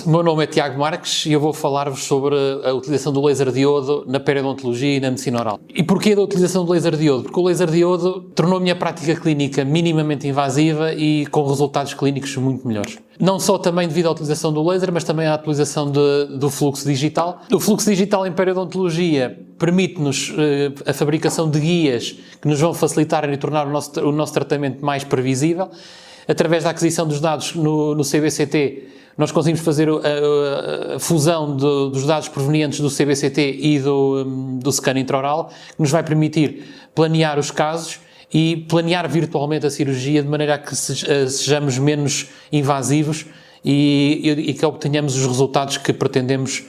O meu nome é Tiago Marques e eu vou falar-vos sobre a utilização do laser diodo na periodontologia e na medicina oral. E porquê da utilização do laser diodo? Porque o laser diodo tornou a minha prática clínica minimamente invasiva e com resultados clínicos muito melhores. Não só também devido à utilização do laser, mas também à utilização do fluxo digital. O fluxo digital em periodontologia permite-nos a fabricação de guias que nos vão facilitar e tornar o nosso tratamento mais previsível. Através da aquisição dos dados no CBCT, nós conseguimos fazer a fusão dos dados provenientes do CBCT e do scan intraoral, que nos vai permitir planear os casos e planear virtualmente a cirurgia de maneira a que sejamos menos invasivos e que obtenhamos os resultados que pretendemos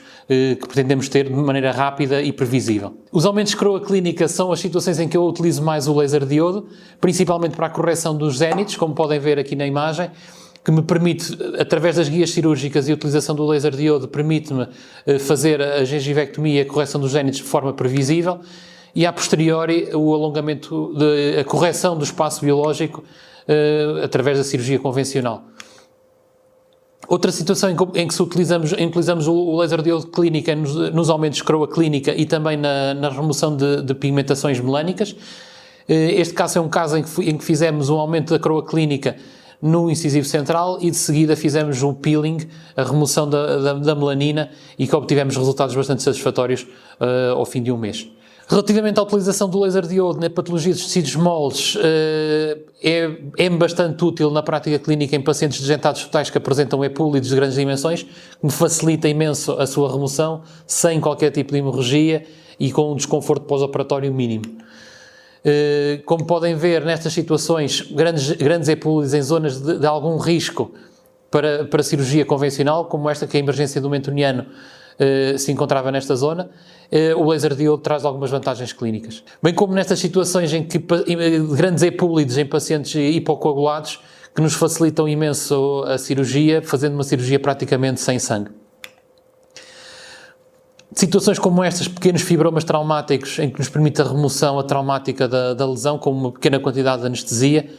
ter de maneira rápida e previsível. Os aumentos de coroa clínica são as situações em que eu utilizo mais o laser diodo, principalmente para a correção dos zénites, como podem ver aqui na imagem, que me permite, através das guias cirúrgicas e a utilização do laser diodo, permite-me fazer a gengivectomia e a correção dos zénites de forma previsível e, a posteriori, o alongamento, a correção do espaço biológico através da cirurgia convencional. Outra situação em que utilizamos o laser diodo clínica é nos aumentos de coroa clínica e também na remoção de pigmentações melânicas. Este caso é um caso em que fizemos um aumento da coroa clínica no incisivo central e de seguida fizemos um peeling, a remoção da melanina, e que obtivemos resultados bastante satisfatórios ao fim de um mês. Relativamente à utilização do laser diodo na patologia dos tecidos moles, é bastante útil na prática clínica em pacientes degentados totais que apresentam epúlides de grandes dimensões, que me facilita imenso a sua remoção, sem qualquer tipo de hemorragia e com um desconforto pós-operatório mínimo. Como podem ver, nestas situações, grandes epúlides em zonas de algum risco para cirurgia convencional, como esta que é a emergência do mentoniano se encontrava nesta zona, o laser diodo traz algumas vantagens clínicas. Bem como nestas situações em que grandes epúlides em pacientes hipocoagulados, que nos facilitam imenso a cirurgia, fazendo uma cirurgia praticamente sem sangue. Situações como estas, pequenos fibromas traumáticos, em que nos permite a remoção traumática da lesão com uma pequena quantidade de anestesia,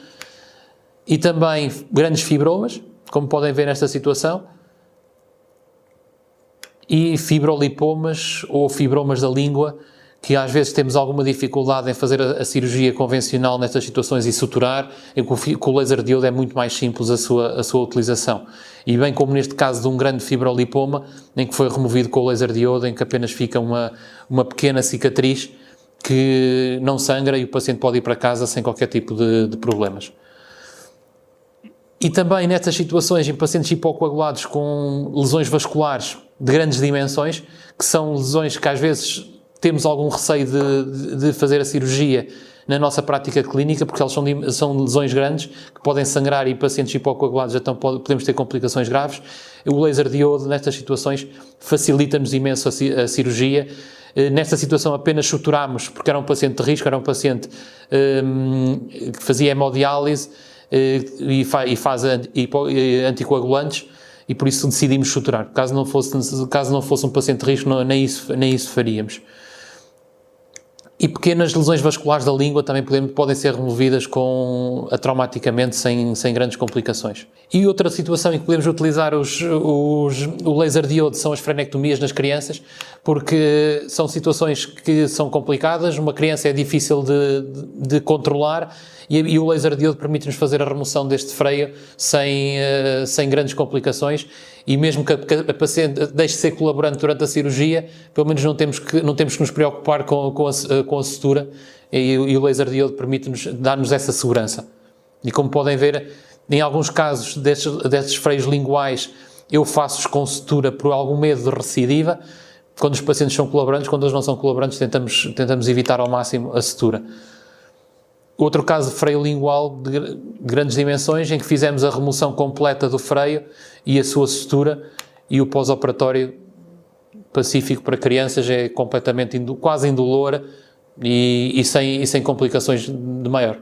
e também grandes fibromas, como podem ver nesta situação, e fibrolipomas ou fibromas da língua, que às vezes temos alguma dificuldade em fazer a cirurgia convencional nestas situações e suturar, em que o laser diodo é muito mais simples a sua utilização. E bem como neste caso de um grande fibrolipoma, em que foi removido com o laser diodo, em que apenas fica uma pequena cicatriz que não sangra e o paciente pode ir para casa sem qualquer tipo de problemas. E também nestas situações em pacientes hipocoagulados com lesões vasculares de grandes dimensões, que são lesões que às vezes temos algum receio de fazer a cirurgia na nossa prática clínica, porque elas são lesões grandes que podem sangrar e pacientes hipocoagulados então podemos ter complicações graves. O laser diodo nestas situações facilita-nos imenso a cirurgia. Nesta situação apenas suturámos, porque era um paciente de risco, era um paciente que fazia hemodiálise e faz anticoagulantes, e por isso decidimos suturar. Caso não fosse um paciente de risco, nem isso faríamos. E pequenas lesões vasculares da língua também podem ser removidas traumaticamente sem grandes complicações. E outra situação em que podemos utilizar o laser diodo são as frenectomias nas crianças, porque são situações que são complicadas, uma criança é difícil de controlar e o laser diodo permite-nos fazer a remoção deste freio sem grandes complicações, e mesmo que a paciente deixe de ser colaborante durante a cirurgia, pelo menos não temos que nos preocupar com a sutura, e o laser diodo permite-nos dar-nos essa segurança. E como podem ver, em alguns casos destes freios linguais, eu faço-os com sutura por algum medo de recidiva. Quando os pacientes são colaborantes, quando eles não são colaborantes, tentamos evitar ao máximo a sutura. Outro caso de freio lingual de grandes dimensões, em que fizemos a remoção completa do freio e a sua sutura, e o pós-operatório pacífico para crianças é completamente quase indolor e sem complicações de maior.